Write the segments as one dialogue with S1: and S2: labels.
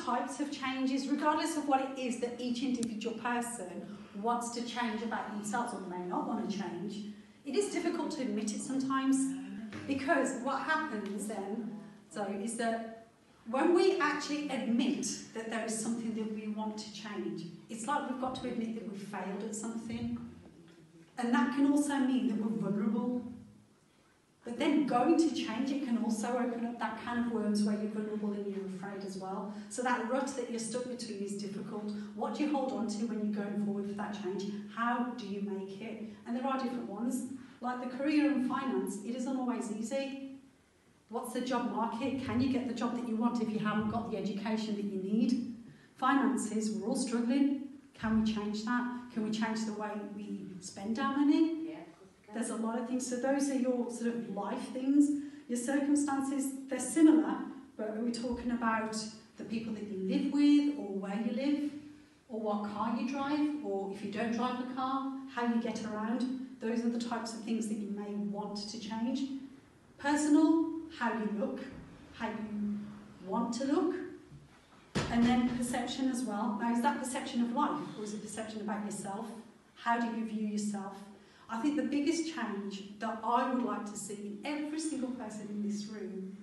S1: types of changes, regardless of what it is that each individual person wants to change about themselves or may not want to change, it is difficult to admit it sometimes, because what happens then, is that when we actually admit that there is something that we want to change, it's like we've got to admit that we've failed at something. And that can also mean that we're vulnerable. But then going to change it can also open up that can of worms where you're vulnerable and you're afraid as well. So that rut that you're stuck between is difficult. What do you hold on to when you're going forward for that change? How do you make it? And there are different ones. Like the career and finance, it isn't always easy. What's the job market? Can you get the job that you want if you haven't got the education that you need? Finances, we're all struggling. Can we change that? Can we change the way we spend our money?
S2: Yeah.
S1: There's a lot of things. So those are your sort of life things. Your circumstances, they're similar, but are we talking about the people that you live with, or where you live, or what car you drive, or if you don't drive a car, how you get around? Those are the types of things that you may want to change. Personal, how you look, how you want to look. And then perception as well. Now, is that perception of life, or is it perception about yourself? How do you view yourself? I think the biggest change that I would like to see in every single person in this room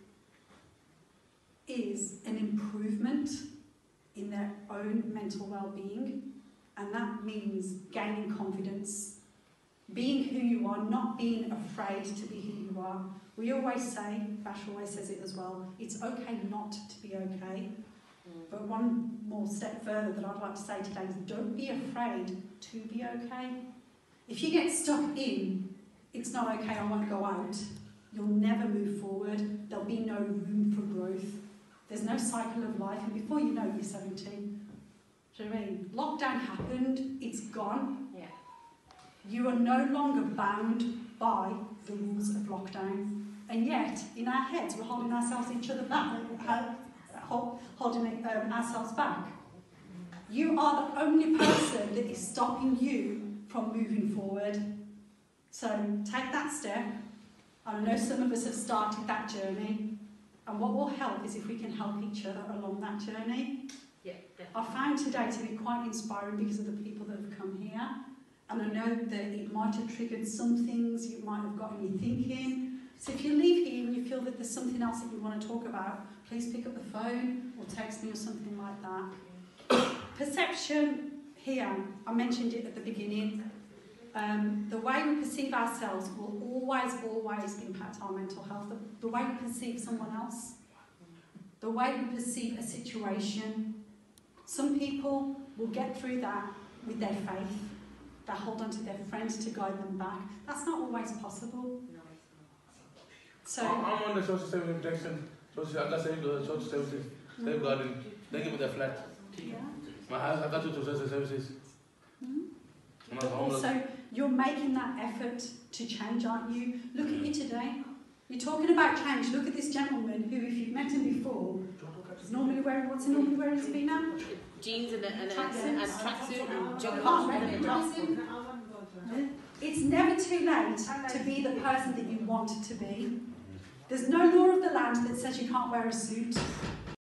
S1: is an improvement in their own mental well-being. And that means gaining confidence, being who you are, not being afraid to be who you are. We always say, Bash always says it as well, it's okay not to be okay. But one more step further that I'd like to say today is don't be afraid to be okay. If you get stuck in, it's not okay, I want to go out, you'll never move forward. There'll be no room for growth. There's no cycle of life, and before you know it, you're 17. Do you know what I mean? Lockdown happened, it's gone.
S2: Yeah.
S1: You are no longer bound by the rules of lockdown. And yet, in our heads, we're holding ourselves each other back, holding ourselves back. You are the only person that is stopping you from moving forward. So take that step. I know some of us have started that journey, and what will help is if we can help each other along that journey.
S2: Yeah,
S1: I found today to be quite inspiring because of the people that have come here, and I know that it might have triggered some things, you might have gotten you thinking. So if you leave here and you feel that there's something else that you want to talk about, please pick up the phone or text me or something like that. Perception here, I mentioned it at the beginning. The way we perceive ourselves will always impact our mental health. The way we perceive someone else, the way we perceive a situation. Some people will get through that with their faith. They hold on to their friends to guide them back. That's not always possible. So
S3: I'm on the social service protection. I got social services, safeguarding. They give me the flat.
S1: yeah.
S3: My house, I got to social services.
S1: But also, you're making that effort to change, aren't you? Look at you today. You're talking about change. Look at this gentleman who, if you've met him before, is normally wearing, what's he normally wearing to be now?
S2: Jeans and a tracksuit and
S1: joggers. It's never too late to be the person that you want to be. There's no law of the land that says you can't wear a suit.